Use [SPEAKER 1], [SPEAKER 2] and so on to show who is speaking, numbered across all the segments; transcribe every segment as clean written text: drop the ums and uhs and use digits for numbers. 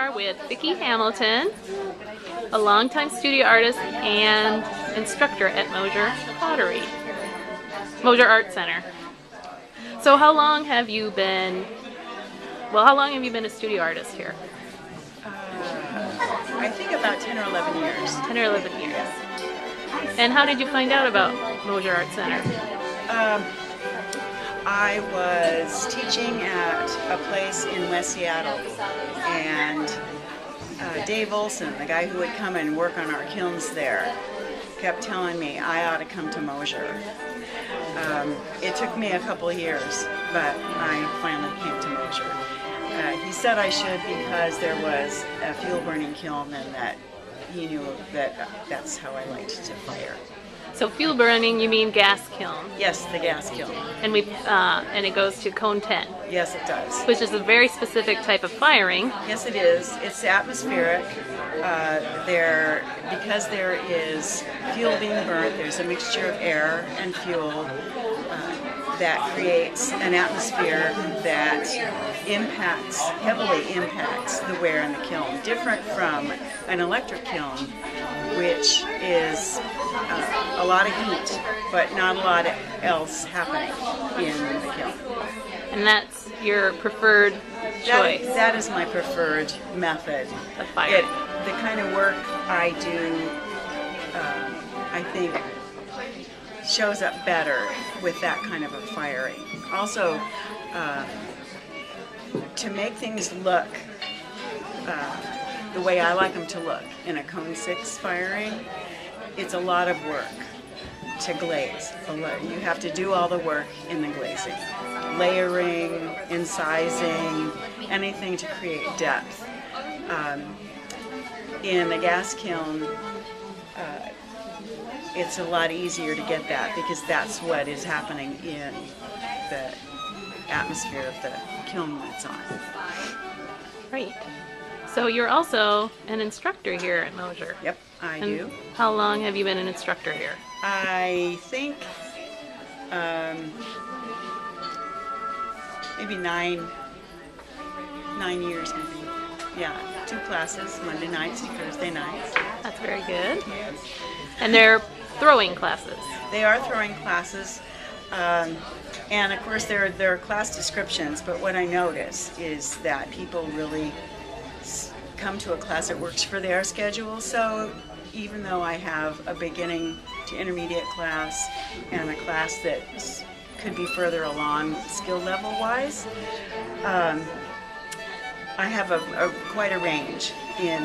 [SPEAKER 1] are with Vicki Hamilton, a longtime studio artist and instructor at Moshier Art Center. So how long have you been a studio artist here?
[SPEAKER 2] I think about 10 or 11 years.
[SPEAKER 1] 10 or 11 years. And how did you find out about Moshier Art Center?
[SPEAKER 2] I was teaching at a place in West Seattle, and Dave Olson, the guy who would come and work on our kilns there, kept telling me I ought to come to Moshier. It took me a couple of years, but I finally came to Moshier. He said I should because there was a fuel burning kiln, and that he knew that that's how I liked to fire.
[SPEAKER 1] So fuel burning, you mean gas kiln?
[SPEAKER 2] Yes, the gas kiln.
[SPEAKER 1] And it goes to cone 10.
[SPEAKER 2] Yes, it does.
[SPEAKER 1] Which is a very specific type of firing.
[SPEAKER 2] Yes, it is. It's atmospheric. Because there is fuel being burnt, there's a mixture of air and fuel that creates an atmosphere that heavily impacts the wear in the kiln. Different from an electric kiln, which is a lot of heat, but not a lot else happening in the kiln.
[SPEAKER 1] And that's your preferred choice?
[SPEAKER 2] That is my preferred method
[SPEAKER 1] of firing.
[SPEAKER 2] The kind of work I do, I think, shows up better with that kind of a firing. Also, to make things look the way I like them to look in a cone 6 firing, it's a lot of work to glaze. You have to do all the work in the glazing. Layering, incising, anything to create depth. In the gas kiln, it's a lot easier to get that because that's what is happening in the atmosphere of the kiln when it's on.
[SPEAKER 1] Right. So you're also an instructor here at Moshier.
[SPEAKER 2] Yep, I do.
[SPEAKER 1] How long have you been an instructor here?
[SPEAKER 2] I think maybe nine years, maybe. Yeah, 2 classes, Monday nights and Thursday nights.
[SPEAKER 1] That's very good.
[SPEAKER 2] Yes.
[SPEAKER 1] And they're throwing classes.
[SPEAKER 2] They are throwing classes, and of course there are class descriptions, but what I notice is that people really come to a class that works for their schedule. So even though I have a beginning to intermediate class and a class that could be further along skill level wise, I have quite a range in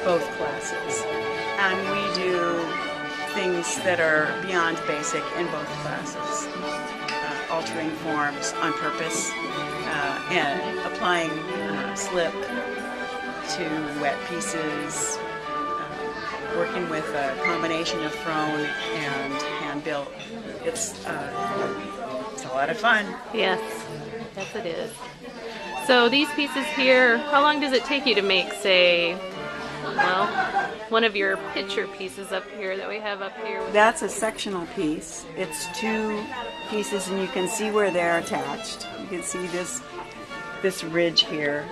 [SPEAKER 2] both classes, and we do things that are beyond basic in both classes, altering forms on purpose and applying slip to wet pieces, working with a combination of thrown and hand-built. It's a lot of fun.
[SPEAKER 1] Yes, yes it is. So these pieces here, how long does it take you to make, say, well, one of your picture pieces up here that we have up here?
[SPEAKER 2] That's a sectional piece. It's 2 pieces, and you can see where they're attached. You can see this ridge here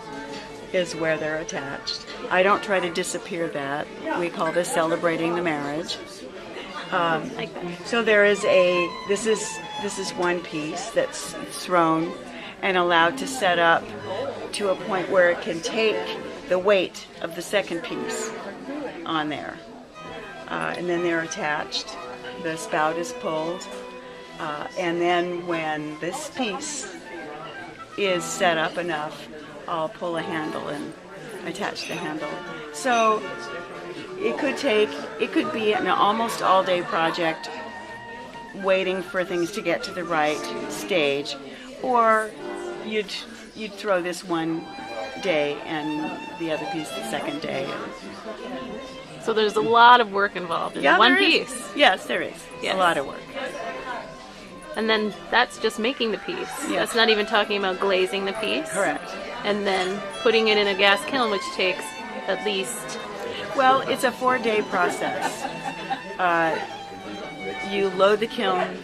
[SPEAKER 2] is where they're attached. I don't try to disappear that. We call this celebrating the marriage. So there is this is one piece that's thrown and allowed to set up to a point where it can take the weight of the second piece on there. And then they're attached. The spout is pulled. And then when this piece is set up enough, I'll pull a handle and attach the handle. So it could be an almost all-day project waiting for things to get to the right stage, or you'd throw this one day and the other piece the second day.
[SPEAKER 1] So there's a lot of work involved in one piece.
[SPEAKER 2] Yes, there is. Yes. A lot of work.
[SPEAKER 1] And then that's just making the piece.
[SPEAKER 2] Yes.
[SPEAKER 1] That's not even talking about glazing the piece.
[SPEAKER 2] Correct.
[SPEAKER 1] And then putting it in a gas kiln, which takes at least...
[SPEAKER 2] Well, it's a 4-day process. You load the kiln.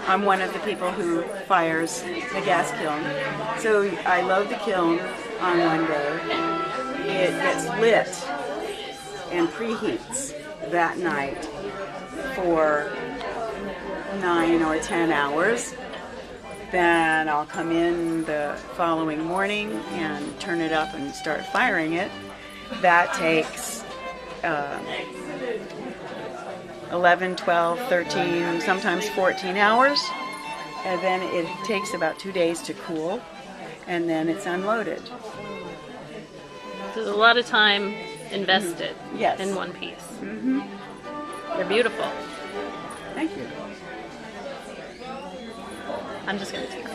[SPEAKER 2] I'm one of the people who fires the gas kiln. So I load the kiln, on one day. It gets lit and preheats that night for 9 or 10 hours. Then I'll come in the following morning and turn it up and start firing it. That takes 11, 12, 13, sometimes 14 hours. And then it takes about 2 days to cool, and then it's unloaded.
[SPEAKER 1] So there's a lot of time invested
[SPEAKER 2] Yes.
[SPEAKER 1] in one piece. They're beautiful.
[SPEAKER 2] Thank you.
[SPEAKER 1] I'm just going to take